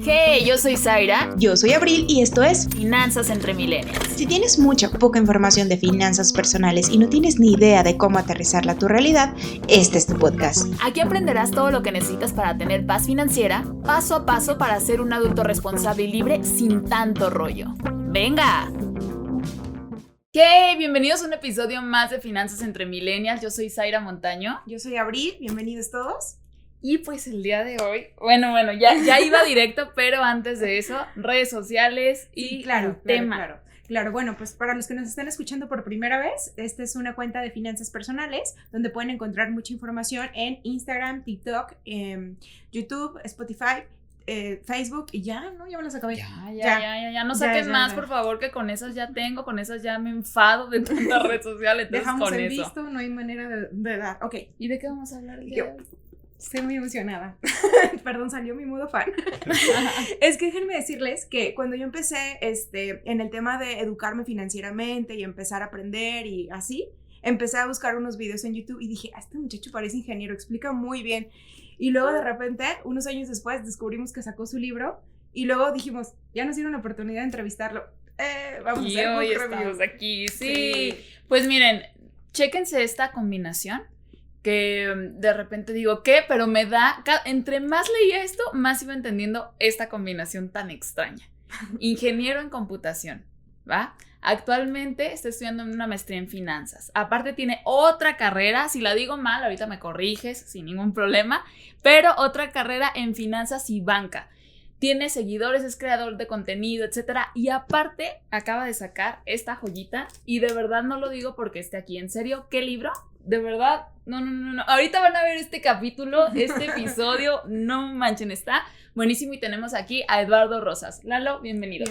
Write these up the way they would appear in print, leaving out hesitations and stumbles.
Hey, yo soy Zaira. Yo soy Abril y esto es Finanzas entre Millennials. Si tienes mucha o poca información de finanzas personales y no tienes ni idea de cómo aterrizarla a tu realidad, este es tu podcast. Aquí aprenderás todo lo que necesitas para tener paz financiera, paso a paso para ser un adulto responsable y libre sin tanto rollo. ¡Venga! ¡Hey! Bienvenidos a un episodio más de Finanzas entre Millennials. Yo soy Zaira Montaño. Yo soy Abril, bienvenidos todos. Y pues el día de hoy, bueno, ya iba directo, pero antes de eso, redes sociales y el tema. Claro, bueno, pues para los que nos están escuchando por primera vez, esta es una cuenta de finanzas personales donde pueden encontrar mucha información en Instagram, TikTok, YouTube, Spotify, Facebook y ya, ¿no? Ya me las acabé. Ya, no saquen más, por favor, que con esas ya tengo, con esas ya me enfado de tantas redes sociales. Dejamos con el eso. visto, no hay manera de dar. Ok. ¿Y de qué vamos a hablar el día de hoy? Estoy muy emocionada. Perdón, salió mi modo fan. Es que déjenme decirles que cuando yo empecé en el tema de educarme financieramente y empezar a aprender y así, empecé a buscar unos videos en YouTube y dije, este muchacho parece ingeniero, explica muy bien. Y luego de repente, unos años después, descubrimos que sacó su libro y luego dijimos, ya nos dieron la oportunidad de entrevistarlo. Vamos a hacer hoy estamos aquí, sí. Pues miren, chéquense esta combinación. Que de repente digo, ¿qué? Pero me da, entre más leía esto, más iba entendiendo esta combinación tan extraña. Ingeniero en computación, ¿va? Actualmente está estudiando una maestría en finanzas. Aparte tiene otra carrera, si la digo mal, ahorita me corriges sin ningún problema, pero otra carrera en finanzas y banca. Tiene seguidores, es creador de contenido, etcétera. Y aparte, acaba de sacar esta joyita. Y de verdad no lo digo porque esté aquí. ¿En serio? ¿Qué libro? De verdad, no. Ahorita van a ver este capítulo, este episodio. No manchen, está buenísimo. Y tenemos aquí a Eduardo Rosas. Lalo, bienvenido.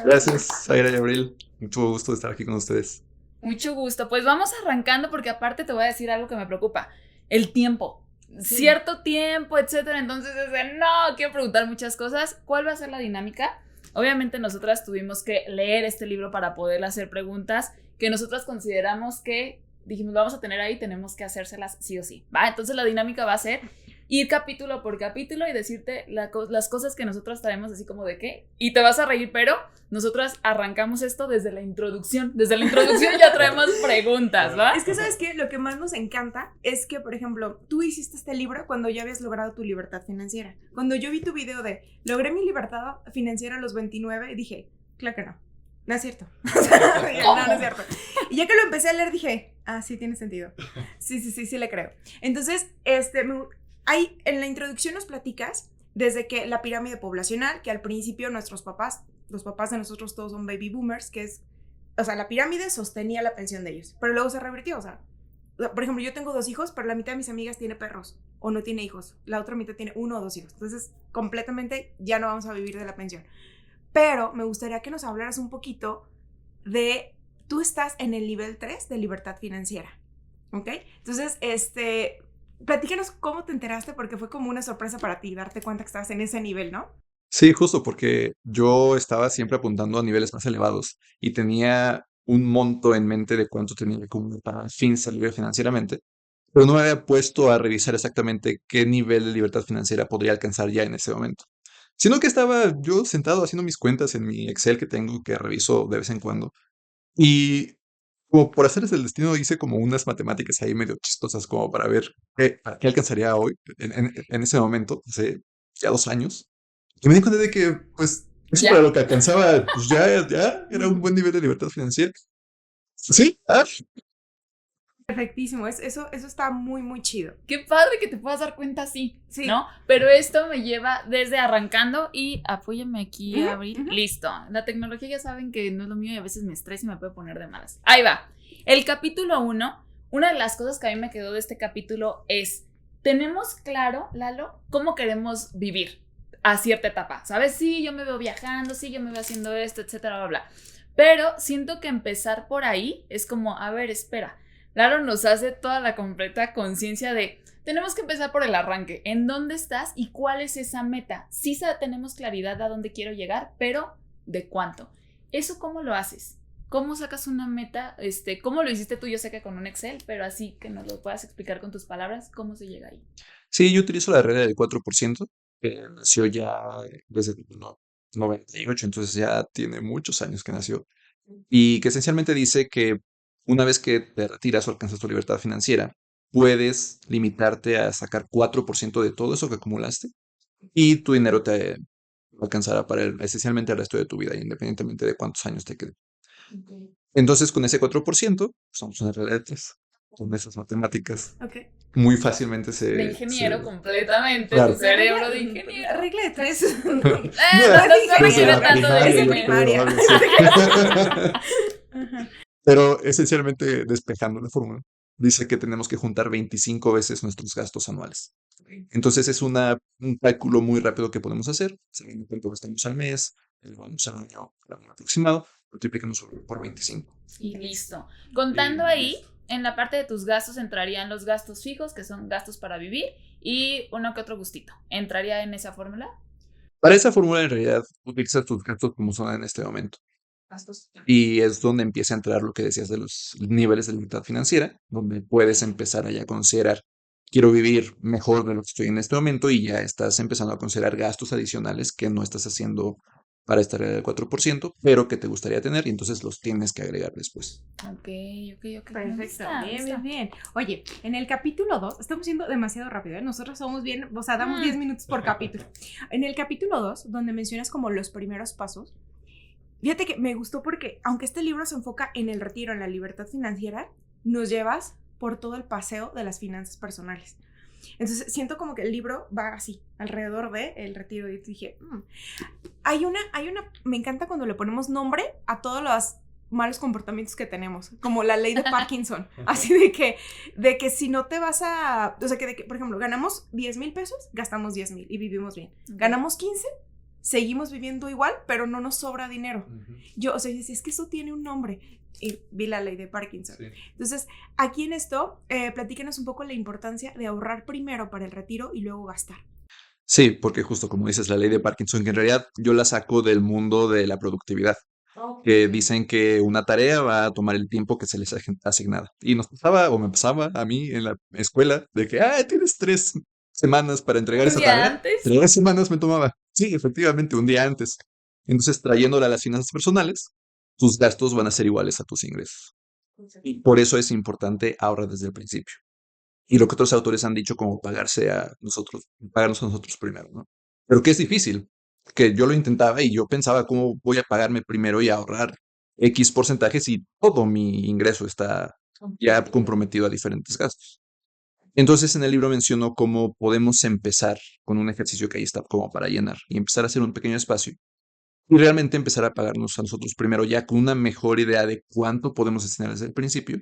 Gracias, Zaira y Abril. Mucho gusto de estar aquí con ustedes. Mucho gusto. Pues vamos arrancando porque aparte te voy a decir algo que me preocupa. El tiempo. Sí. Cierto tiempo, etcétera. Entonces, no, quiero preguntar muchas cosas. ¿Cuál va a ser la dinámica? Obviamente nosotras tuvimos que leer este libro para poder hacer preguntas que nosotras consideramos que dijimos, vamos a tener ahí, tenemos que hacérselas sí o sí, ¿va? Entonces la dinámica va a ser ir capítulo por capítulo y decirte las cosas que nosotras traemos así como de qué, y te vas a reír, pero nosotras arrancamos esto desde la introducción ya traemos preguntas, ¿va? Es que ¿sabes qué? Lo que más nos encanta es que, por ejemplo, tú hiciste este libro cuando ya habías logrado tu libertad financiera. Cuando yo vi tu video de logré mi libertad financiera a los 29, dije, claro que no. No es cierto. No es cierto. Y ya que lo empecé a leer dije, sí tiene sentido. Sí le creo. Entonces, ahí en la introducción nos platicas desde que la pirámide poblacional, que al principio nuestros papás, los papás de nosotros todos son baby boomers, que es, o sea, la pirámide sostenía la pensión de ellos, pero luego se revirtió, o sea, por ejemplo, yo tengo 2 hijos, pero la mitad de mis amigas tiene perros o no tiene hijos, la otra mitad tiene 1 o 2 hijos, entonces completamente ya no vamos a vivir de la pensión. Pero me gustaría que nos hablaras un poquito de, tú estás en el nivel 3 de libertad financiera, ¿ok? Entonces, platícanos cómo te enteraste, porque fue como una sorpresa para ti darte cuenta que estabas en ese nivel, ¿no? Sí, justo porque yo estaba siempre apuntando a niveles más elevados y tenía un monto en mente de cuánto tenía como para al fin salir financieramente, pero no me había puesto a revisar exactamente qué nivel de libertad financiera podría alcanzar ya en ese momento. Sino que estaba yo sentado haciendo mis cuentas en mi Excel que tengo, que reviso de vez en cuando. Y como por hacerles el destino, hice como unas matemáticas ahí medio chistosas como para ver a qué alcanzaría hoy, en ese momento, hace ya 2 años. Y me di cuenta de que, pues, eso para lo que alcanzaba, pues ya era un buen nivel de libertad financiera. Sí, Perfectísimo, eso está muy, muy chido. Qué padre que te puedas dar cuenta así, sí, ¿no? Pero esto me lleva desde arrancando y apóyame aquí, Abril. Listo. La tecnología ya saben que no es lo mío y a veces me estresa y me puede poner de malas. Ahí va. El capítulo 1, una de las cosas que a mí me quedó de este capítulo es, tenemos claro, Lalo, cómo queremos vivir a cierta etapa, ¿sabes? Sí, yo me veo viajando, sí, yo me veo haciendo esto, etcétera, bla, bla. Pero siento que empezar por ahí es como, a ver, espera. Claro, nos hace toda la completa conciencia de tenemos que empezar por el arranque. ¿En dónde estás y cuál es esa meta? Sí tenemos claridad a dónde quiero llegar, pero ¿de cuánto? ¿Eso cómo lo haces? ¿Cómo sacas una meta? ¿Cómo lo hiciste tú? Yo sé que con un Excel, pero así que nos lo puedas explicar con tus palabras, ¿cómo se llega ahí? Sí, yo utilizo la regla del 4%. que nació ya desde el 98, entonces ya tiene muchos años que nació, y que esencialmente dice que una vez que te retiras o alcanzas tu libertad financiera, puedes limitarte a sacar 4% de todo eso que acumulaste y tu dinero te alcanzará para esencialmente el resto de tu vida, independientemente de cuántos años te queden. Entonces, con ese 4%, somos una regla de tres. Con esas matemáticas, Ok. muy fácilmente De ingeniero se- completamente, Claro. tu cerebro de ingeniero. Regla de tres. No, No es se requiere desde la tanto de primaria, yo ingeniero. creo, algo así. Ajá. Pero esencialmente, despejando la fórmula, dice que tenemos que juntar 25 veces nuestros gastos anuales. Entonces es un cálculo muy rápido que podemos hacer, sabiendo cuánto gastamos al mes, vamos al año un aproximado, multiplicamos por 25. Y listo. Contando ahí, en la parte de tus gastos entrarían los gastos fijos, que son gastos para vivir, y uno que otro gustito. ¿Entraría en esa fórmula? Para esa fórmula, en realidad, utiliza tus gastos como son en este momento. Y es donde empieza a entrar lo que decías de los niveles de libertad financiera, donde puedes empezar a ya considerar, quiero vivir mejor de lo que estoy en este momento y ya estás empezando a considerar gastos adicionales que no estás haciendo para estar al 4%, pero que te gustaría tener y entonces los tienes que agregar después. Ok. Me Perfecto, gusta, me bien, gusta. bien, bien. Oye, en el capítulo 2, estamos yendo demasiado rápido, ¿eh? Nosotros somos bien, o sea, damos 10 minutos por capítulo. En el capítulo 2, donde mencionas como los primeros pasos, fíjate que me gustó porque, aunque este libro se enfoca en el retiro, en la libertad financiera, nos llevas por todo el paseo de las finanzas personales. Entonces, siento como que el libro va así, alrededor de el retiro. Y dije, me encanta cuando le ponemos nombre a todos los malos comportamientos que tenemos, como la ley de Parkinson, así de que si no te vas a, o sea, que, por ejemplo, ganamos 10,000 pesos, gastamos 10,000 y vivimos bien. Ganamos 15, seguimos viviendo igual, pero no nos sobra dinero. Yo, o sea, es que eso tiene un nombre. Y vi la ley de Parkinson. Sí. Entonces, aquí en esto, platícanos un poco la importancia de ahorrar primero para el retiro y luego gastar. Sí, porque justo como dices, la ley de Parkinson, que en realidad yo la saco del mundo de la productividad, que dicen que una tarea va a tomar el tiempo que se les ha asignada. Y nos pasaba, o me pasaba a mí en la escuela, de que, tienes 3 semanas para entregar ¿Un esa día tarea. antes? 3 semanas me tomaba. Sí, efectivamente, un día antes. Entonces, trayéndola a las finanzas personales, tus gastos van a ser iguales a tus ingresos. Y por eso es importante ahorrar desde el principio. Y lo que otros autores han dicho como pagarnos a nosotros primero, ¿no? Pero que es difícil, que yo lo intentaba y yo pensaba cómo voy a pagarme primero y ahorrar X porcentaje si todo mi ingreso está ya comprometido a diferentes gastos. Entonces en el libro menciono cómo podemos empezar con un ejercicio que ahí está como para llenar y empezar a hacer un pequeño espacio y realmente empezar a pagarnos a nosotros primero ya con una mejor idea de cuánto podemos destinar desde el principio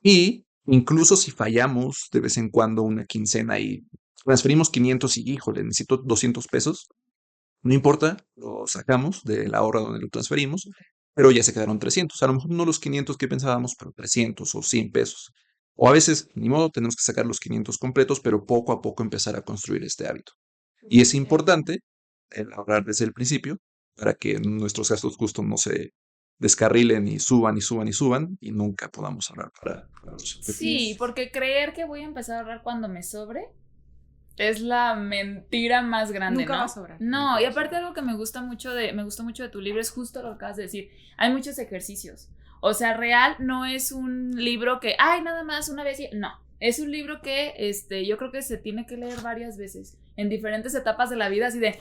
y incluso si fallamos de vez en cuando una quincena y transferimos 500 y híjole, necesito 200 pesos, no importa, lo sacamos del ahorro donde lo transferimos, pero ya se quedaron 300. A lo mejor no los 500 que pensábamos, pero 300 o 100 pesos. O a veces, ni modo, tenemos que sacar los 500 completos, pero poco a poco empezar a construir este hábito. Y es importante el ahorrar desde el principio para que nuestros gastos justos no se descarrilen y suban y suban y suban y nunca podamos ahorrar para los objetivos. Sí, porque creer que voy a empezar a ahorrar cuando me sobre es la mentira más grande, Nunca ¿no? va a sobrar. No, y aparte algo que me gustó mucho de tu libro es justo lo que acabas de decir. Hay muchos ejercicios. O sea, real no es un libro que, nada más una vez y... No, es un libro que yo creo que se tiene que leer varias veces en diferentes etapas de la vida, así de,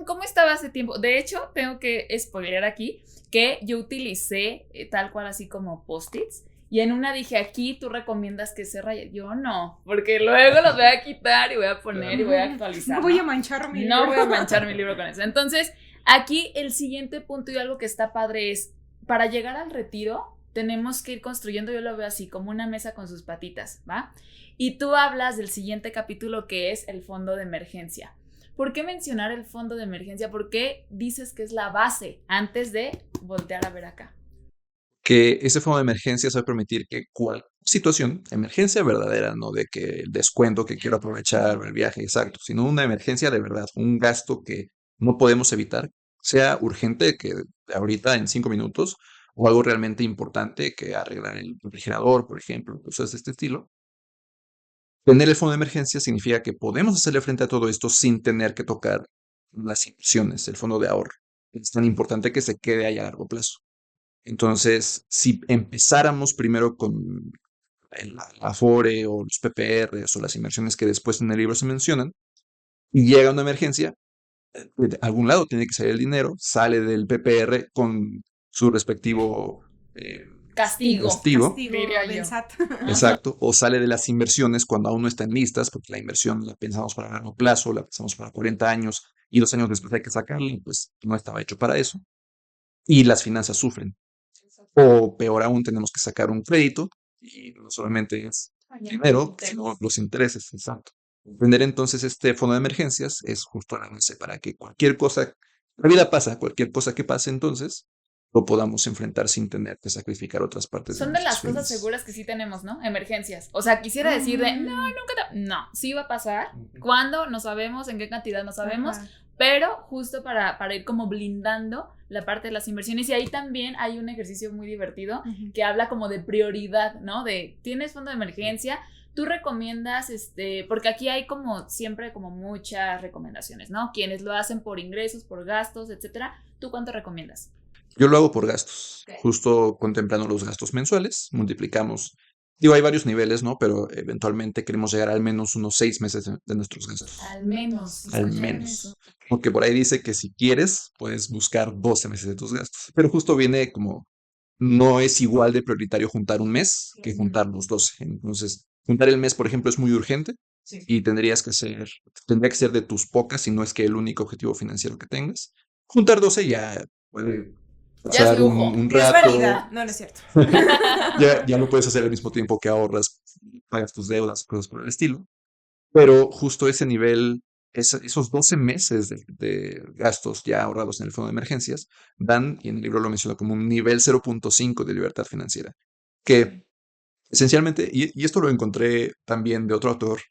¿cómo estaba hace tiempo? De hecho, tengo que spoiler aquí que yo utilicé tal cual así como post-its. Y en una dije, aquí tú recomiendas que se raye. Yo no, porque luego los voy a quitar y voy a poner y voy a actualizar. No voy a manchar mi libro. No voy a manchar mi libro con eso. Entonces, aquí el siguiente punto y algo que está padre es, para llegar al retiro, tenemos que ir construyendo, yo lo veo así, como una mesa con sus patitas, ¿va? Y tú hablas del siguiente capítulo que es el fondo de emergencia. ¿Por qué mencionar el fondo de emergencia? ¿Por qué dices que es la base antes de voltear a ver acá? Que ese fondo de emergencia va a permitir que cualquier situación, emergencia verdadera, no de que el descuento que quiero aprovechar o el viaje exacto, sino una emergencia de verdad, un gasto que no podemos evitar, sea urgente, que ahorita en 5 minutos, o algo realmente importante que arreglar el refrigerador, por ejemplo, cosas de este estilo, Tener el fondo de emergencia significa que podemos hacerle frente a todo esto sin tener que tocar las inversiones, el fondo de ahorro. Es tan importante que se quede ahí a largo plazo. Entonces, si empezáramos primero con la Afore o los PPRs o las inversiones que después en el libro se mencionan, y llega una emergencia, de algún lado tiene que salir el dinero, sale del PPR con su respectivo Castigo. Castigo diría del yo. SAT. exacto, o sale de las inversiones cuando aún no están listas, porque la inversión la pensamos para largo plazo, la pensamos para 40 años y 2 años después hay que sacarla, y pues no estaba hecho para eso. Y las finanzas sufren. O peor aún, tenemos que sacar un crédito y no solamente es dinero, sino los intereses, exacto. Tener entonces este fondo de emergencias es justo la base para que cualquier cosa, la vida pasa, cualquier cosa que pase entonces, lo podamos enfrentar sin tener que sacrificar otras partes Son de nuestras las cosas finanzas. seguras que sí tenemos, ¿no? Emergencias. O sea, quisiera decir de, no, nunca no, sí va a pasar. ¿Cuándo? No sabemos, en qué cantidad no sabemos, Ajá. pero justo para ir como blindando la parte de las inversiones. Y ahí también hay un ejercicio muy divertido Ujú. que habla como de prioridad, ¿no? De, tienes fondo de emergencia, tú recomiendas, porque aquí hay como siempre como muchas recomendaciones, ¿no? Quienes lo hacen por ingresos, por gastos, etcétera. ¿Tú cuánto recomiendas? Yo lo hago por gastos, Ok. justo contemplando los gastos mensuales, multiplicamos. Digo, hay varios niveles, ¿no? Pero eventualmente queremos llegar al menos unos 6 meses de nuestros gastos. Al menos. Al escuchen menos. eso. Porque por ahí dice que si quieres, puedes buscar 12 meses de tus gastos. Pero justo viene como, no es igual de prioritario juntar un mes que juntar los 12. Entonces, juntar el mes, por ejemplo, es muy urgente y tendría que ser de tus pocas, si no es que el único objetivo financiero que tengas. Juntar 12 ya puede Ya es pasar lujo. un Es rato. válida. No, no es cierto. Ya lo puedes hacer al mismo tiempo que ahorras, pagas tus deudas, cosas por el estilo. Pero justo ese nivel, esos 12 meses de gastos ya ahorrados en el fondo de emergencias, dan, y en el libro lo menciono como un nivel 0.5 de libertad financiera. Que esencialmente, y esto lo encontré también de otro autor,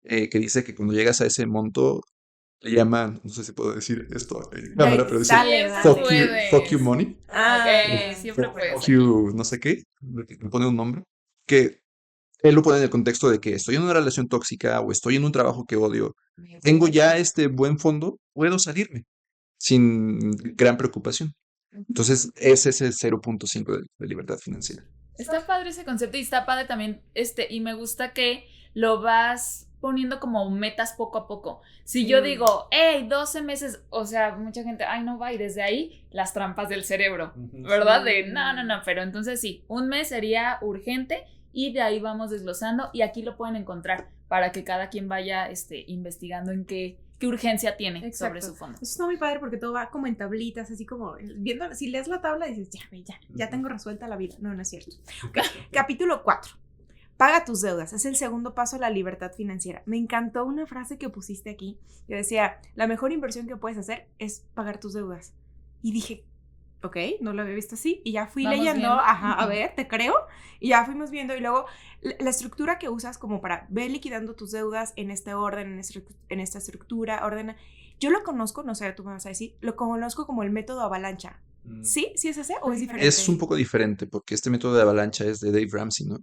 que dice que cuando llegas a ese monto, le llaman, no sé si puedo decir esto en cámara, pero dice Dale, Siempre dale. fuck you puedes. money. Ah, Ok, siempre puedes. Fuck you, no sé qué, le pone un nombre, que él lo pone en el contexto de que estoy en una relación tóxica o estoy en un trabajo que odio, tengo ya este buen fondo, puedo salirme sin gran preocupación. Entonces, ese es el 0.5 de libertad financiera. Está padre ese concepto y está padre también, y me gusta que lo vas poniendo como metas poco a poco. Si yo digo, hey, 12 meses, o sea, mucha gente, ay, no va, y desde ahí las trampas del cerebro, ¿verdad? De, no, pero entonces sí, un mes sería urgente y de ahí vamos desglosando y aquí lo pueden encontrar para que cada quien vaya investigando en qué urgencia tiene sobre Exacto. su fondo. Eso está muy padre porque todo va como en tablitas, así como viendo, si lees la tabla dices, ya tengo resuelta la vida. No, no es cierto. Okay. Capítulo 4. Paga tus deudas. Es el segundo paso a la libertad financiera. Me encantó una frase que pusiste aquí que decía, la mejor inversión que puedes hacer es pagar tus deudas. Y dije, ok, no lo había visto así. Y ya fui Vamos leyendo, viendo. a ver, te creo. Y ya fuimos viendo. Y luego la estructura que usas como para ver liquidando tus deudas en este orden, en esta estructura, ordena. Yo lo conozco, no sé, tú me vas a decir, lo conozco como el método avalancha. ¿Sí? ¿Sí es ese o es diferente? Es un poco diferente porque este método de avalancha es de Dave Ramsey, ¿no?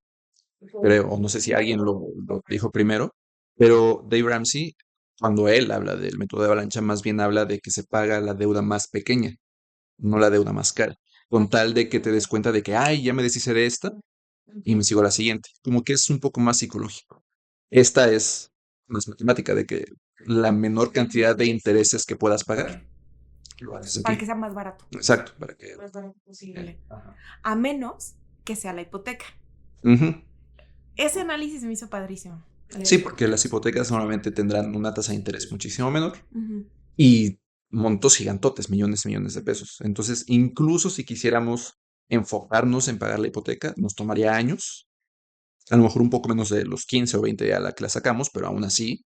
Creo, o no sé si alguien lo dijo primero, pero Dave Ramsey, cuando él habla del método de avalancha, más bien habla de que se paga la deuda más pequeña, no la deuda más cara, con tal de que te des cuenta de que, ay, ya me deshice de esta y me sigo a la siguiente. Como que es un poco más psicológico. Esta es más matemática, de que la menor cantidad de intereses que puedas pagar, lo haces Para aquí. que sea más barato. Exacto, para que... Más barato posible. A menos que sea la hipoteca. Ujú. Ese análisis me hizo padrísimo. Sí, porque las hipotecas normalmente tendrán una tasa de interés muchísimo menor Ujú. y montos gigantotes, millones y millones de pesos. Entonces, incluso si quisiéramos enfocarnos en pagar la hipoteca, nos tomaría años, a lo mejor un poco menos de los 15 o 20 a la que la sacamos, pero aún así.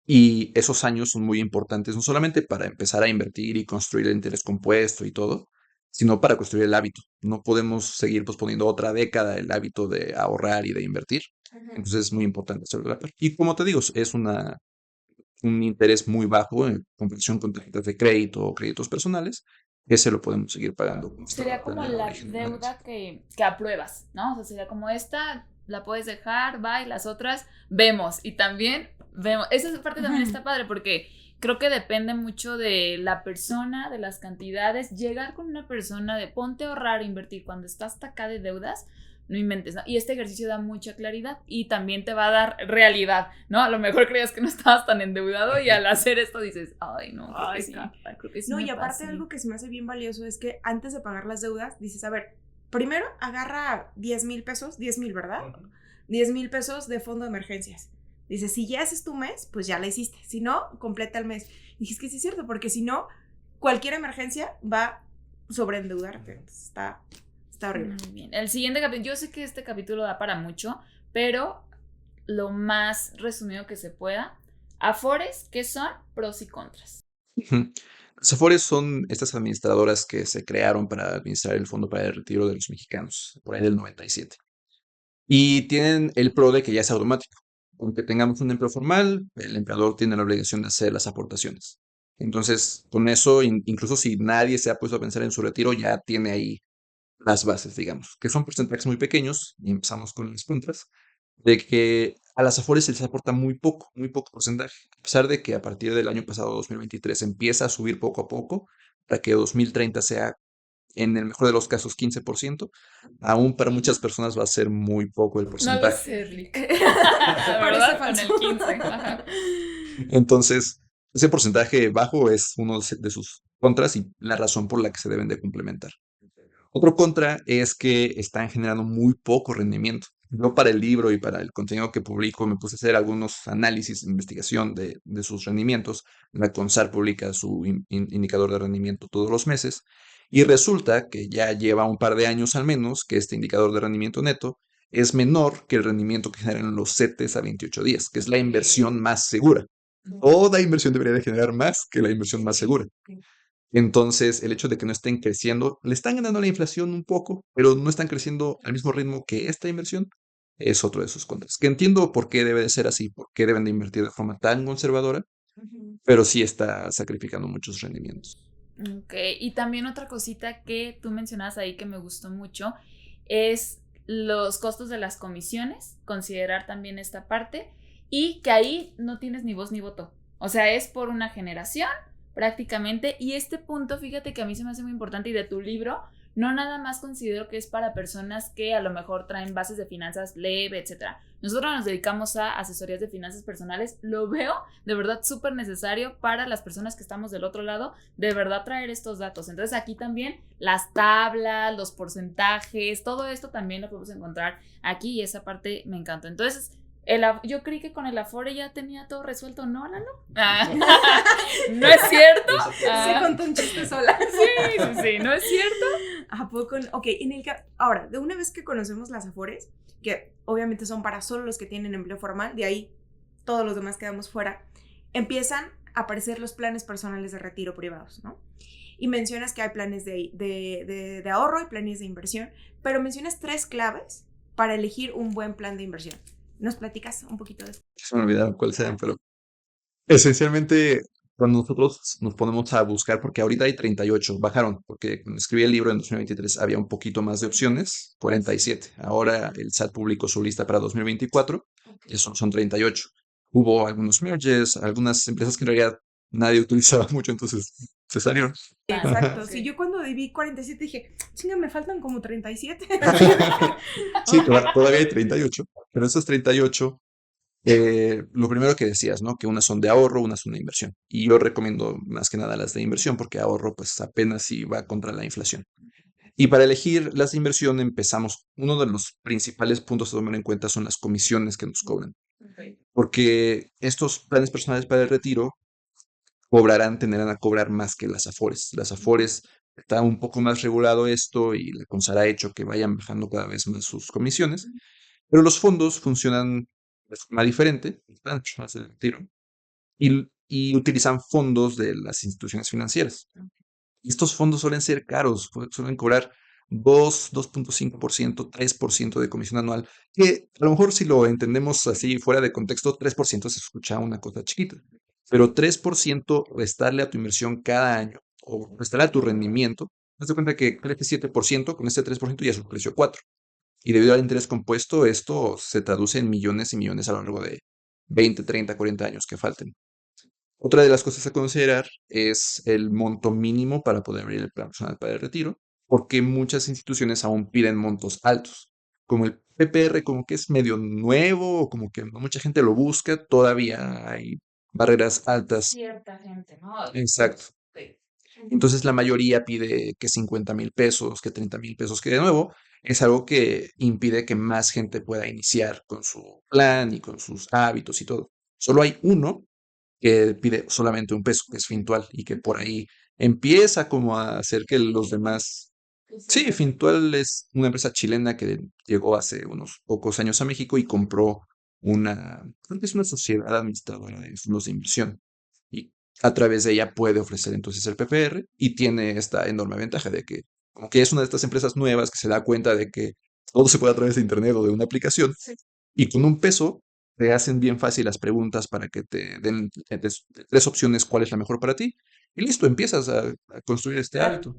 Y esos años son muy importantes, no solamente para empezar a invertir y construir el interés compuesto y todo, sino para construir el hábito. No podemos seguir posponiendo otra década el hábito de ahorrar y de invertir. Entonces es muy importante hacerlo a la par. Y como te digo, es un interés muy bajo en comparación con tarjetas de crédito o créditos personales. Ese lo podemos seguir pagando. Sería como la deuda que apruebas, ¿no? O sea, sería como esta, la puedes dejar, va, y las otras vemos. Y también vemos. Esa parte también está padre porque creo que depende mucho de la persona, de las cantidades. Llegar con una persona de ponte a ahorrar, invertir cuando estás hasta acá de deudas, no inventes, ¿no? Y este ejercicio da mucha claridad y también te va a dar realidad, ¿no? A lo mejor creías que no estabas tan endeudado y al hacer esto dices, ay, no, creo que sí No, me y aparte pasé. algo que se me hace bien valioso es que antes de pagar las deudas, dices, a ver, primero agarra 10,000 pesos, 10,000, ¿verdad? 10,000 pesos de fondo de emergencias. Dices, si ya haces tu mes, pues ya la hiciste. Si no, completa el mes. Y dije, es que sí es cierto, porque si no, cualquier emergencia va a sobreendeudarte. Entonces, está horrible. Muy bien. El siguiente capítulo, yo sé que este capítulo da para mucho, pero lo más resumido que se pueda. Afores, ¿qué son? Pros y contras. Ujú. Las Afores son estas administradoras que se crearon para administrar el Fondo para el Retiro de los Mexicanos, por ahí del 97. Y tienen el pro de que ya es automático. Aunque tengamos un empleo formal, el empleador tiene la obligación de hacer las aportaciones. Entonces, con eso, incluso si nadie se ha puesto a pensar en su retiro, ya tiene ahí las bases, digamos, que son porcentajes muy pequeños, y empezamos con las contras, de que a las Afores se les aporta muy poco porcentaje, a pesar de que a partir del año pasado, 2023, empieza a subir poco a poco, para que 2030 sea, en el mejor de los casos, 15%, aún para muchas personas va a ser muy poco el No lo porcentaje. sé, Rick. Parece ¿Verdad? Con falso. el 15. Ajá. Entonces, ese porcentaje bajo es uno de sus contras y la razón por la que se deben de complementar. Otro contra es que están generando muy poco rendimiento. Yo para el libro y para el contenido que publico me puse a hacer algunos análisis, investigación de sus rendimientos. La CONSAR publica su indicador de rendimiento todos los meses y resulta que ya lleva un par de años al menos que este indicador de rendimiento neto es menor que el rendimiento que generan los CETES a 28 días, que es la inversión más segura. Toda inversión debería de generar más que la inversión más segura. Entonces, el hecho de que no estén creciendo, le están ganando la inflación un poco, pero no están creciendo al mismo ritmo que esta inversión, es otro de sus contras. Que entiendo por qué debe de ser así, por qué deben de invertir de forma tan conservadora, pero sí está sacrificando muchos rendimientos. Ok, y también otra cosita que tú mencionabas ahí que me gustó mucho es los costos de las comisiones, considerar también esta parte y que ahí no tienes ni voz ni voto. O sea, es por una generación prácticamente y este punto, fíjate que a mí se me hace muy importante y de tu libro, no nada más considero que es para personas que a lo mejor traen bases de finanzas leve, etcétera. Nosotros nos dedicamos a asesorías de finanzas personales, lo veo de verdad súper necesario para las personas que estamos del otro lado, de verdad traer estos datos. Entonces aquí también las tablas, los porcentajes, todo esto también lo podemos encontrar aquí y esa parte me encantó. Entonces, yo creí que con el Afore ya tenía todo resuelto, ¿no, Lalo? ¿No es cierto? Se contó un chiste sola. Sí, ¿no es cierto? ¿A poco? Ok, ahora, de una vez que conocemos las Afores, que obviamente son para solo los que tienen empleo formal, de ahí todos los demás quedamos fuera, empiezan a aparecer los planes personales de retiro privados, ¿no? Y mencionas que hay planes de ahorro y planes de inversión, pero mencionas 3 claves para elegir un buen plan de inversión. ¿Nos platicas un poquito de eso? Se me olvidaron cuáles sean, pero esencialmente cuando nosotros nos ponemos a buscar, porque ahorita hay 38, bajaron, porque cuando escribí el libro en 2023 había un poquito más de opciones, 47. Ahora el SAT publicó su lista para 2024, y son 38. Hubo algunos merges, algunas empresas que en realidad nadie utilizaba mucho, entonces se salieron. Exacto. Ok. Si yo cuando vi 47 dije, chinga, me faltan como 37. Sí, Ok. todavía hay 38, pero esos 38, lo primero que decías, ¿no? Que unas son de ahorro, unas son de inversión. Y yo recomiendo más que nada las de inversión porque ahorro pues apenas si va contra la inflación. Y para elegir las de inversión empezamos, uno de los principales puntos a tomar en cuenta son las comisiones que nos cobran. Porque estos planes personales para el retiro tenderán a cobrar más que las Afores. Las Afores está un poco más regulado esto y la CONSAR ha hecho que vayan bajando cada vez más sus comisiones, pero los fondos funcionan de forma diferente, los planes personales de retiro, y utilizan fondos de las instituciones financieras. Y estos fondos suelen ser caros, suelen cobrar 2.5%, 3% de comisión anual, que a lo mejor si lo entendemos así fuera de contexto, 3% se escucha una cosa chiquita, pero 3% restarle a tu inversión cada año o restarle a tu rendimiento, haz de cuenta que crece 7%, con este 3% ya es un precio 4. Y debido al interés compuesto, esto se traduce en millones y millones a lo largo de 20, 30, 40 años que falten. Otra de las cosas a considerar es el monto mínimo para poder abrir el plan personal para el retiro, porque muchas instituciones aún piden montos altos. Como el PPR como que es medio nuevo, o como que no mucha gente lo busca, todavía hay barreras altas. Cierta gente, ¿no? Exacto. Sí. Entonces la mayoría pide que 50,000 pesos, que 30,000 pesos, que de nuevo es algo que impide que más gente pueda iniciar con su plan y con sus hábitos y todo. Solo hay uno que pide solamente 1 peso, que es Fintual, y que por ahí empieza como a hacer que los demás... Sí, Fintual es una empresa chilena que llegó hace unos pocos años a México y compró creo que es una sociedad administradora de fondos de inversión. Y a través de ella puede ofrecer entonces el PPR y tiene esta enorme ventaja de que, como que es una de estas empresas nuevas que se da cuenta de que todo se puede a través de internet o de una aplicación, Sí. y con 1 peso te hacen bien fácil las preguntas para que te den tres opciones cuál es la mejor para ti. Y listo, empiezas a construir este hábito.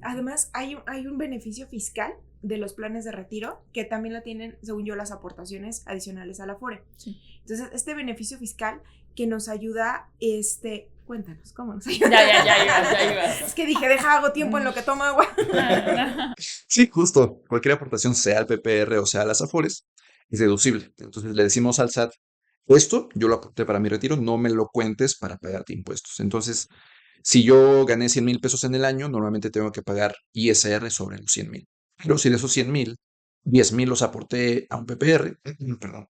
Además, hay un beneficio fiscal de los planes de retiro que también la tienen, según yo, las aportaciones adicionales a la Afore. Sí. Entonces, este beneficio fiscal que nos ayuda, cuéntanos, ¿cómo nos ayuda? Ya ibas. Es que dije, hago tiempo en lo que tomo agua. Sí, justo. Cualquier aportación, sea al PPR o sea a las Afores, es deducible. Entonces le decimos al SAT, esto yo lo aporté para mi retiro, no me lo cuentes para pagarte impuestos. Entonces, si yo gané 100,000 pesos en el año, normalmente tengo que pagar ISR sobre los 100,000. Pero si de esos 100,000, 10,000 los aporté a un PPR, perdón.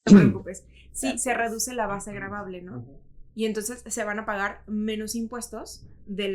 No te preocupes. Sí, se reduce la base gravable, ¿no? Y entonces se van a pagar menos impuestos de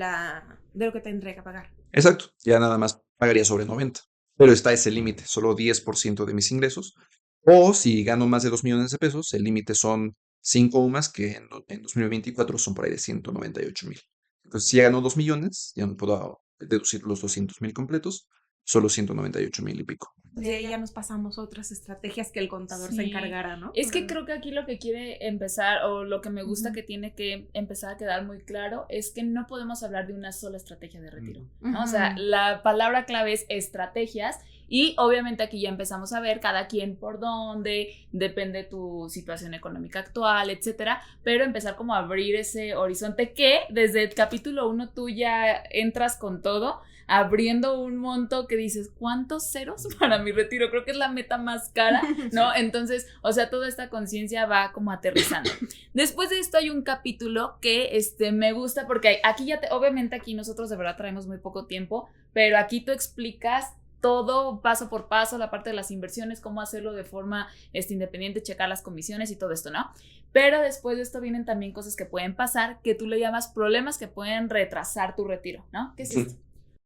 lo que tendré que pagar. Exacto, ya nada más pagaría sobre 90. Pero está ese límite, solo 10% de mis ingresos. O si gano más de 2 millones de pesos, el límite son 5 UMAS, que en 2024 son por ahí de 198,000. Entonces, si ya gano 2 millones, ya no puedo deducir los 200,000 completos, solo 198,000 y pico. De ahí ya nos pasamos otras estrategias que el contador se Sí. encargará, ¿no? Es que creo que aquí lo que quiere empezar, o lo que me gusta Ujú. que tiene que empezar a quedar muy claro, es que no podemos hablar de una sola estrategia de retiro, ¿no? O sea, Ujú. la palabra clave es estrategias. Y obviamente aquí ya empezamos a ver cada quien por dónde, depende tu situación económica actual, etcétera, pero empezar como a abrir ese horizonte que desde el capítulo 1 tú ya entras con todo, abriendo un monto que dices, ¿cuántos ceros para mi retiro? Creo que es la meta más cara, ¿no? Entonces, o sea, toda esta conciencia va como aterrizando. Después de esto hay un capítulo que me gusta porque aquí ya obviamente aquí nosotros de verdad traemos muy poco tiempo, pero aquí tú explicas todo paso por paso, la parte de las inversiones, cómo hacerlo de forma independiente, checar las comisiones y todo esto, ¿no? Pero después de esto vienen también cosas que pueden pasar, que tú le llamas problemas que pueden retrasar tu retiro, ¿no? ¿Qué es esto?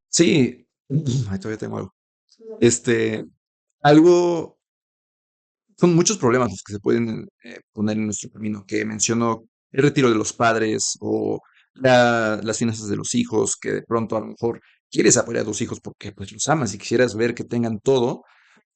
Sí, ay, todavía tengo algo. Algo, son muchos problemas los que se pueden poner en nuestro camino, que menciono el retiro de los padres o las finanzas de los hijos, que de pronto a lo mejor quieres apoyar a tus hijos porque pues los amas y quisieras ver que tengan todo,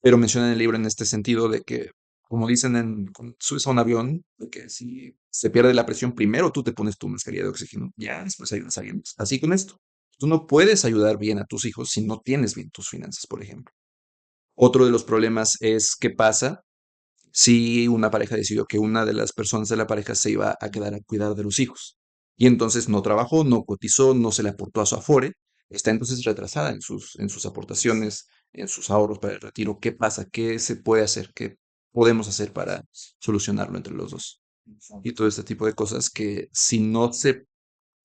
pero menciona en el libro en este sentido de que, como dicen cuando subes a un avión, de que si se pierde la presión, primero tú te pones tu mascarilla de oxígeno, ya después ayudas a alguien más. Así con esto. Tú no puedes ayudar bien a tus hijos si no tienes bien tus finanzas, por ejemplo. Otro de los problemas es qué pasa si una pareja decidió que una de las personas de la pareja se iba a quedar a cuidar de los hijos. Y entonces no trabajó, no cotizó, no se le aportó a su Afore, está entonces retrasada en sus aportaciones, en sus ahorros para el retiro. ¿Qué pasa? ¿Qué se puede hacer? ¿Qué podemos hacer para solucionarlo entre los dos? Y todo este tipo de cosas que si no se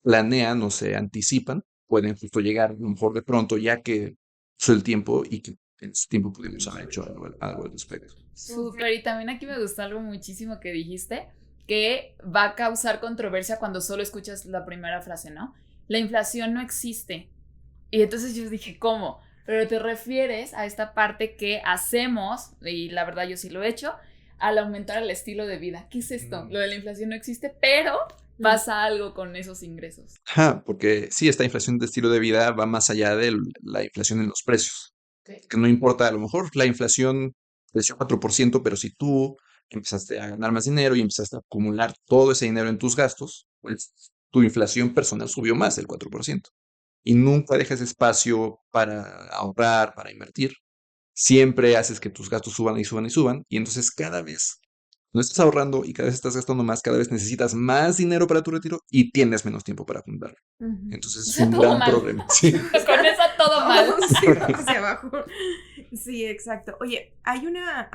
planean o se anticipan, pueden justo llegar a lo mejor de pronto, ya que pasó el tiempo y que en ese tiempo pudimos haber hecho algo al respecto. Súper, y también aquí me gustó algo muchísimo que dijiste, que va a causar controversia cuando solo escuchas la primera frase, ¿no? La inflación no existe. Y entonces yo dije, ¿cómo? Pero te refieres a esta parte que hacemos, y la verdad yo sí lo he hecho, al aumentar el estilo de vida. ¿Qué es esto? Lo de la inflación no existe, pero pasa algo con esos ingresos. Ajá, porque sí, esta inflación de estilo de vida va más allá de la inflación en los precios. Okay. Que no importa, a lo mejor la inflación creció 4%, pero si tú empezaste a ganar más dinero y empezaste a acumular todo ese dinero en tus gastos, pues tu inflación personal subió más del 4%. Y nunca dejas espacio para ahorrar, para invertir. siempre haces que tus gastos suban y suban y suban, y entonces cada vez no estás ahorrando y cada vez estás gastando más, cada vez necesitas más dinero para tu retiro y tienes menos tiempo para juntarlo. Entonces es un Todo gran mal. problema. Sí. Con eso todo mal. Sí, hacia abajo. Sí, exacto. Oye, hay una,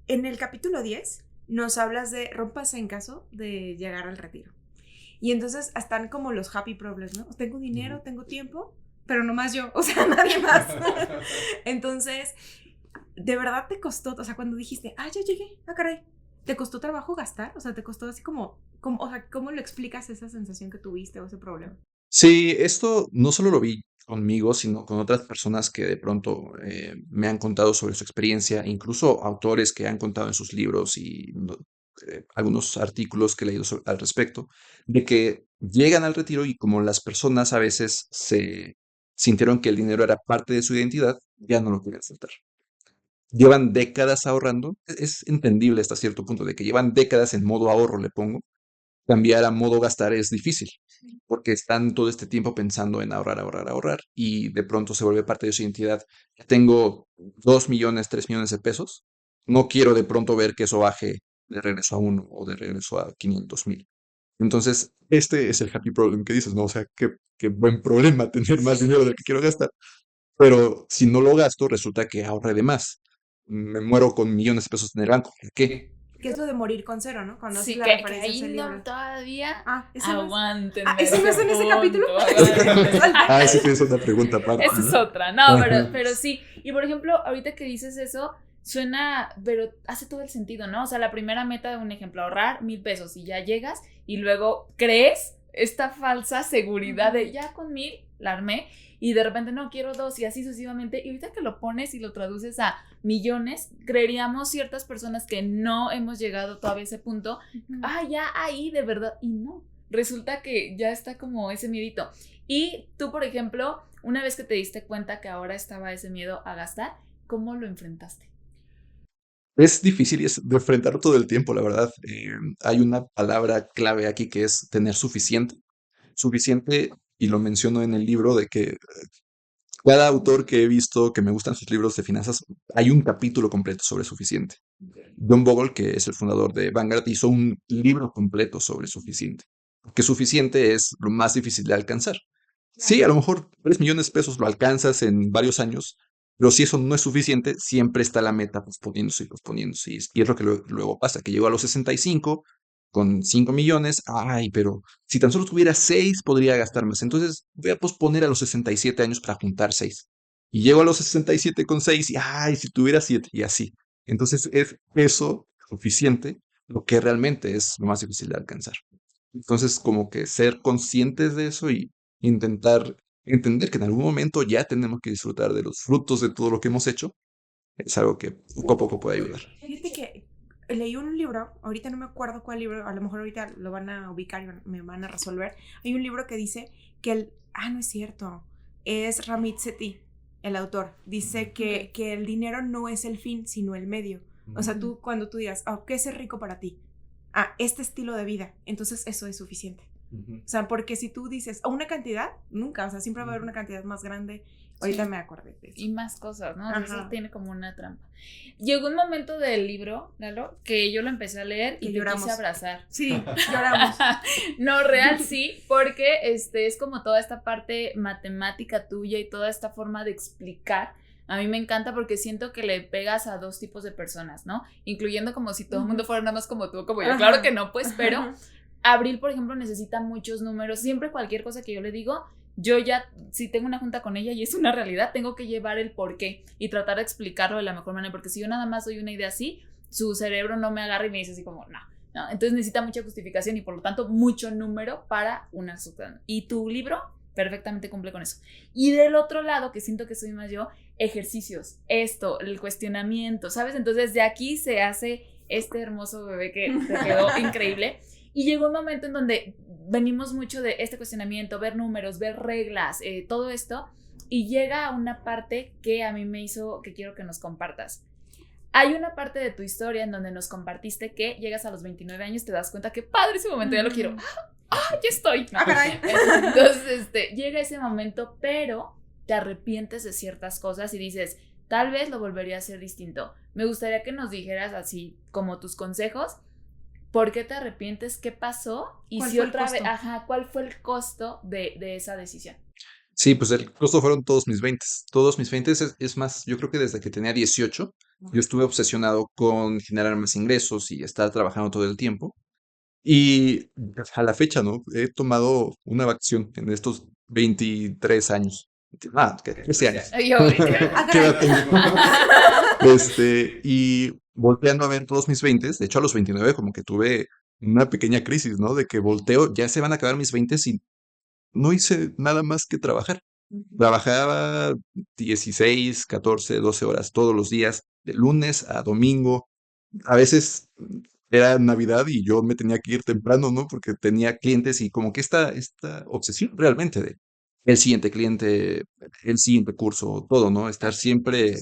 en el capítulo 10 nos hablas de rompas en caso de llegar al retiro. Y entonces están como los happy problems, ¿no? Tengo dinero, tengo tiempo, pero nomás yo, o sea, nadie más. Entonces, ¿de verdad te costó? O sea, cuando dijiste, ya llegué, caray, ¿te costó trabajo gastar? O sea, ¿te costó así o sea, cómo lo explicas esa sensación que tuviste o ese problema? Sí, esto no solo lo vi conmigo, sino con otras personas que de pronto me han contado sobre su experiencia, incluso autores que han contado en sus libros y algunos artículos que he leído al respecto, de que llegan al retiro y como las personas a veces se sintieron que el dinero era parte de su identidad, ya no lo quieren soltar. Llevan décadas ahorrando, es entendible hasta cierto punto, de que llevan décadas en modo ahorro, le pongo. Cambiar a modo gastar es difícil, porque están todo este tiempo pensando en ahorrar, ahorrar, ahorrar, y de pronto se vuelve parte de su identidad. Tengo 2 millones, 3 millones de pesos, no quiero de pronto ver que eso baje de regreso a 1 o de regreso a 500,000. Entonces, este es el happy problem que dices, ¿no? O sea, qué buen problema tener más dinero del que quiero gastar, pero si no lo gasto, resulta que ahorré de más. Me muero con millones de pesos en el banco. ¿Por qué? Que es lo de morir con cero, ¿no? Cuando haces Sí, la que referencia a ahí ese no libro. todavía. ¿ese no es? Aguántenme. ¿Ese no es en ese punto, capítulo? aguántenme. Sí, tienes otra pregunta aparte, Esa es ¿no? otra, no, pero sí. Y por ejemplo, ahorita que dices eso, suena, pero hace todo el sentido, ¿no? O sea, la primera meta de un ejemplo, ahorrar 1,000 pesos y ya llegas y luego crees esta falsa seguridad de ya con 1,000 la armé y de repente no, quiero 2 y así sucesivamente. Y ahorita que lo pones y lo traduces a millones, creeríamos ciertas personas que no hemos llegado todavía a ese punto, ya ahí de verdad, y no. Resulta que ya está como ese miedito. Y tú, por ejemplo, una vez que te diste cuenta que ahora estaba ese miedo a gastar, ¿cómo lo enfrentaste? Es difícil y es de enfrentarlo todo el tiempo, la verdad. Hay una palabra clave aquí que es tener suficiente. Suficiente, y lo menciono en el libro, de que cada autor que he visto que me gustan sus libros de finanzas, hay un capítulo completo sobre suficiente. John Bogle, que es el fundador de Vanguard, hizo un libro completo sobre suficiente. Porque suficiente es lo más difícil de alcanzar. Sí, a lo mejor 3 millones de pesos lo alcanzas en varios años, pero si eso no es suficiente, siempre está la meta posponiéndose y posponiéndose. Y es lo que luego pasa, que llego a los 65 con 5 millones, pero si tan solo tuviera 6 podría gastar más. Entonces voy a posponer a los 67 años para juntar 6. Y llego a los 67 con 6 y, si tuviera 7 y así. Entonces es eso suficiente lo que realmente es lo más difícil de alcanzar. Entonces como que ser conscientes de eso y intentar entender que en algún momento ya tenemos que disfrutar de los frutos de todo lo que hemos hecho, es algo que poco a poco puede ayudar. Fíjate que leí un libro, ahorita no me acuerdo cuál libro, a lo mejor ahorita lo van a ubicar y me van a resolver. Hay un libro que dice que no es cierto, es Ramit Sethi, el autor. Dice que el dinero no es el fin, sino el medio. O sea, cuando tú digas, ¿qué es ser rico para ti? Este estilo de vida, entonces eso es suficiente. O sea, porque si tú dices una cantidad, nunca, o sea, siempre va a haber una cantidad más grande. Ahorita me acordé de eso. Y más cosas, ¿no? Eso tiene como una trampa. Llegó un momento del libro, Lalo, que yo lo empecé a leer y yo quise abrazar. Sí, lloramos. No, real sí, porque es como toda esta parte matemática tuya y toda esta forma de explicar. A mí me encanta porque siento que le pegas a 2 tipos de personas, ¿no? Incluyendo como si todo el mundo fuera nada más como tú, como yo. Claro que no, pues, pero Abril, por ejemplo, necesita muchos números. Siempre cualquier cosa que yo le digo, yo ya, si tengo una junta con ella y es una realidad, tengo que llevar el porqué y tratar de explicarlo de la mejor manera, porque si yo nada más doy una idea así, su cerebro no me agarra y me dice así como, no. Entonces necesita mucha justificación y por lo tanto mucho número para una subtrama. Y tu libro perfectamente cumple con eso. Y del otro lado, que siento que soy más yo, ejercicios, el cuestionamiento, ¿sabes? Entonces de aquí se hace este hermoso bebé que te quedó increíble. Y llegó un momento en donde venimos mucho de este cuestionamiento, ver números, ver reglas, todo esto, y llega a una parte que a mí me hizo que quiero que nos compartas. Hay una parte de tu historia en donde nos compartiste que llegas a los 29 años, te das cuenta que padre ese momento, ya lo quiero. Ya estoy. No. Entonces, llega ese momento, pero te arrepientes de ciertas cosas y dices, tal vez lo volvería a hacer distinto. Me gustaría que nos dijeras así como tus consejos, ¿por qué te arrepientes? ¿Qué pasó? Y si otra vez, ¿cuál fue el costo de esa decisión? Sí, pues el costo fueron todos mis 20. Todos mis 20 es más, yo creo que desde que tenía 18, yo estuve obsesionado con generar más ingresos y estar trabajando todo el tiempo. Y a la fecha, ¿no? He tomado una acción en estos 23 años. Que 13 años. ¿Qué edad tengo? Y volteando a ver todos mis 20, de hecho a los 29 como que tuve una pequeña crisis, ¿no? De que volteo, ya se van a acabar mis 20 y no hice nada más que trabajar. Trabajaba 16, 14, 12 horas todos los días, de lunes a domingo. A veces era Navidad y yo me tenía que ir temprano, ¿no? Porque tenía clientes y como que esta obsesión realmente de el siguiente cliente, el siguiente curso, todo, ¿no? Estar siempre...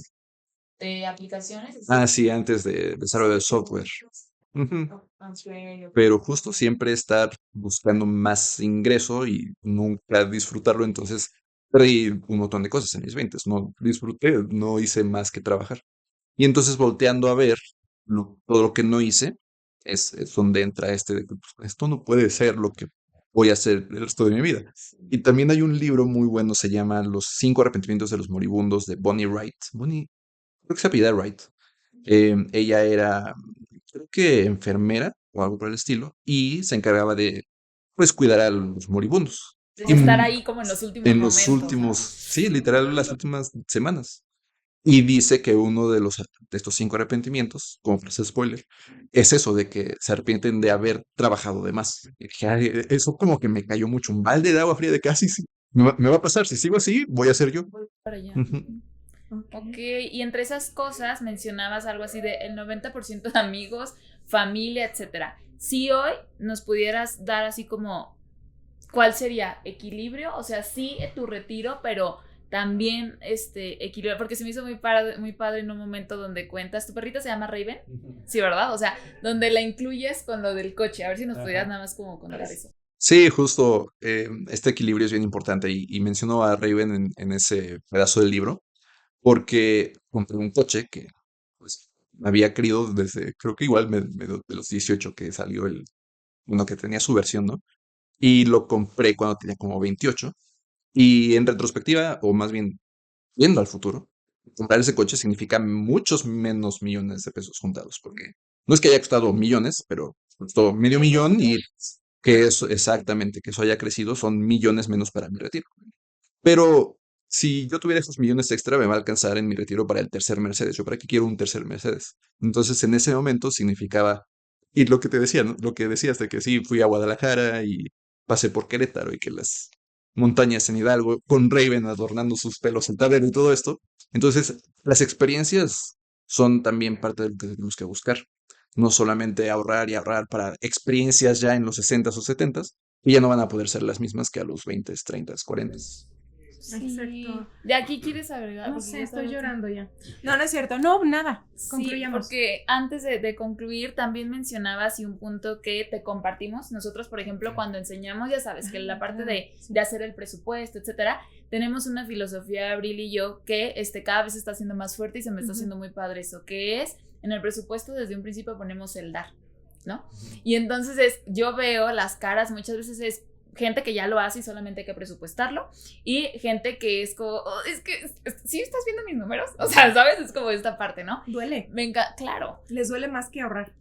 ¿De aplicaciones? Sí, antes de desarrollo de software. Ujú. Pero justo siempre estar buscando más ingreso y nunca disfrutarlo, entonces perdí un montón de cosas en mis 20. No disfruté, no hice más que trabajar. Y entonces volteando a ver todo lo que no hice, es donde entra de que pues, esto no puede ser lo que voy a hacer el resto de mi vida. Y también hay un libro muy bueno, se llama Los 5 arrepentimientos de los moribundos de Bonnie Wright. Bonnie, creo que se apellida Wright. Ella era, creo que enfermera o algo por el estilo, y se encargaba de, pues, cuidar a los moribundos. De estar ahí como en los últimos En los momentos, últimos, ¿no? sí, literal, las últimas semanas. Y dice que uno de estos 5 arrepentimientos, como frase spoiler, es eso de que se arrepienten de haber trabajado de más. Y dije, "Ay, eso como que me cayó mucho, un balde de agua fría de casi, sí, me va a pasar, si sigo así, voy a ser yo". Para allá. Ujú. Ok, y entre esas cosas mencionabas algo así de el 90% de amigos, familia, etcétera. Si hoy nos pudieras dar así como, ¿cuál sería? ¿Equilibrio? O sea, sí tu retiro, pero también equilibrio, porque se me hizo muy padre en un momento donde cuentas, tu perrita se llama Raven, sí, ¿verdad? O sea, donde la incluyes con lo del coche, a ver si nos pudieras nada más como contar eso. Sí, justo, este equilibrio es bien importante y menciono a Raven en ese pedazo del libro porque compré un coche que pues había querido desde, creo que igual de los 18 que salió uno que tenía su versión, ¿no? Y lo compré cuando tenía como 28 y en retrospectiva, o más bien viendo al futuro, comprar ese coche significa muchos menos millones de pesos juntados, porque no es que haya costado millones, pero costó medio millón y que eso, exactamente, que eso haya crecido, son millones menos para mi retiro. Pero si yo tuviera esos millones extra, me va a alcanzar en mi retiro para el tercer Mercedes. ¿Yo para qué quiero un tercer Mercedes? Entonces, en ese momento significaba, y lo que te decía, ¿no? Lo que decías de que sí, fui a Guadalajara y pasé por Querétaro y que las montañas en Hidalgo, con Raven adornando sus pelos en tablero y todo esto. Entonces, las experiencias son también parte de lo que tenemos que buscar. No solamente ahorrar y ahorrar para experiencias ya en los 60s o 70s, y ya no van a poder ser las mismas que a los 20s, 30s, 40s. Sí. Exacto. ¿De aquí quieres agregar? No Porque sé, ya estoy estamos- llorando ya. No, no es cierto. No, nada. Sí, Concluyamos. porque antes de concluir también mencionabas y un punto que te compartimos. Nosotros, por ejemplo, cuando enseñamos, ya sabes, que la parte de hacer el presupuesto, etcétera, tenemos una filosofía, Abril y yo, que cada vez está haciendo más fuerte y se me está haciendo muy padre eso, que es, en el presupuesto desde un principio ponemos el dar, ¿no? Y entonces yo veo las caras, muchas veces es gente que ya lo hace y solamente hay que presupuestarlo, y gente que es como, oh, es que, ¿sí estás viendo mis números? O sea, ¿sabes? Es como esta parte, ¿no? Duele. Claro. Les duele más que ahorrar.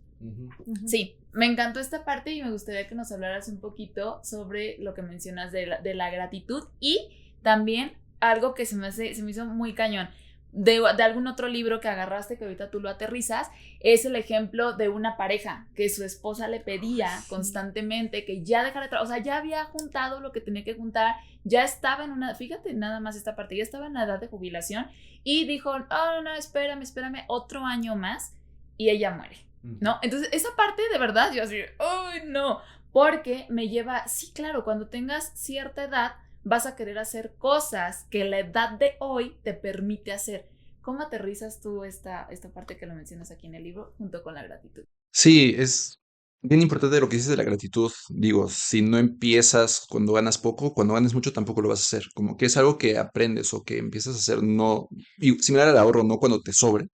Sí, me encantó esta parte y me gustaría que nos hablaras un poquito sobre lo que mencionas de la gratitud y también algo que se me hizo muy cañón. De algún otro libro que agarraste, que ahorita tú lo aterrizas, es el ejemplo de una pareja que su esposa le pedía constantemente que ya dejara de trabajar, o sea, ya había juntado lo que tenía que juntar, ya estaba fíjate nada más esta parte, ya estaba en la edad de jubilación y dijo, oh, no, espérame, otro año más y ella muere, ¿no? Entonces, esa parte de verdad, yo así, ¡ay, no! Porque me lleva, sí, claro, cuando tengas cierta edad, vas a querer hacer cosas que la edad de hoy te permite hacer. ¿Cómo aterrizas tú esta parte que lo mencionas aquí en el libro junto con la gratitud? Sí, es Bien importante lo que dices de la gratitud. Digo, si no empiezas cuando ganas poco, cuando ganes mucho tampoco lo vas a hacer. Como que es algo que aprendes o que empiezas a hacer, no, y similar al ahorro, no cuando te sobre,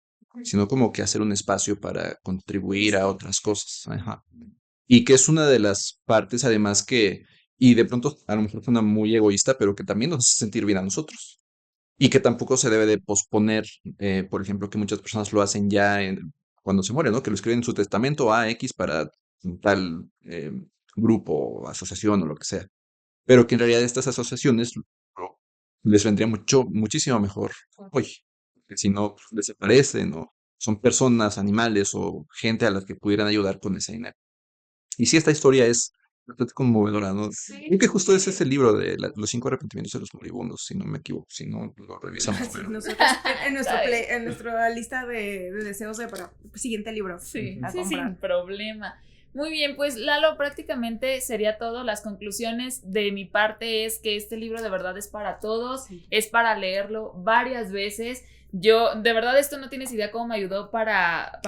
sino como que hacer un espacio para contribuir a otras cosas. Ajá. Y que es una de las partes, además, y de pronto a lo mejor suena muy egoísta, pero que también nos hace sentir bien a nosotros. Y que tampoco se debe de posponer, por ejemplo, que muchas personas lo hacen ya cuando se mueren, ¿no? Que lo escriben en su testamento a X para tal grupo, asociación o lo que sea. Pero que en realidad estas asociaciones les vendría muchísimo mejor hoy. Que si no, pues, desaparecen o son personas, animales o gente a las que pudieran ayudar con ese dinero. Y sí, esta historia es bastante conmovedora, ¿no? Creo que justo ese es el libro de los 5 arrepentimientos de los moribundos, si no me equivoco, si no lo revisamos. Sí, Pero nosotros en nuestra lista de deseos para el siguiente libro. Sí, a sí, comprar. sin problema. Muy bien, pues Lalo, prácticamente sería todo. Las conclusiones de mi parte es que este libro de verdad es para todos, Sí. es para leerlo varias veces. Yo, de verdad, esto no tienes idea cómo me ayudó para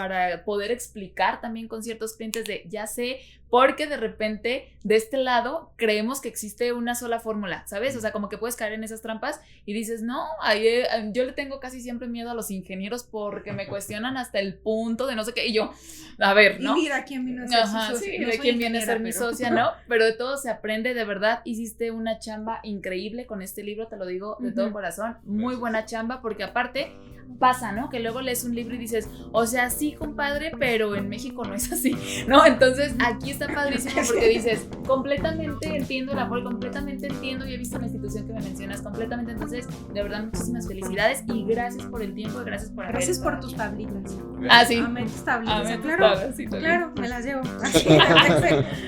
poder explicar también con ciertos clientes de, ya sé, porque de repente de este lado creemos que existe una sola fórmula, ¿sabes? O sea, como que puedes caer en esas trampas y dices, no, yo le tengo casi siempre miedo a los ingenieros porque me cuestionan hasta el punto de no sé qué, y yo, a ver, ¿no? Y mira quién vino a ser Ajá, su socia. sí, No de soy quién viene a ser mi ingeniera, socia, ¿no? Pero de todo se aprende, de verdad, hiciste una chamba increíble con este libro, te lo digo de todo corazón, muy buena chamba, porque aparte pasa, ¿no? Que luego lees un libro y dices, o sea, sí, compadre, pero en México no es así, ¿no? Entonces, aquí está padrísimo porque dices, completamente entiendo el apoyo, completamente entiendo y he visto la institución que me mencionas, completamente, entonces, de verdad, muchísimas felicidades y gracias por el tiempo y gracias por haber Gracias por estado tus aquí. tablitas. Ah, sí. Amé tus tablitas. Amé tus Claro, tablas, sí, también. claro, me las llevo.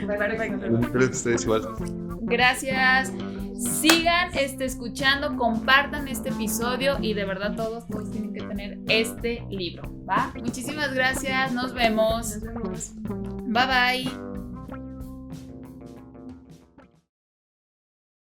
Perfecto. creo que ustedes igual. Gracias. Sigan escuchando, compartan este episodio y de verdad todos tienen que tener este libro, ¿va? Muchísimas gracias, nos vemos. Nos vemos. Bye bye.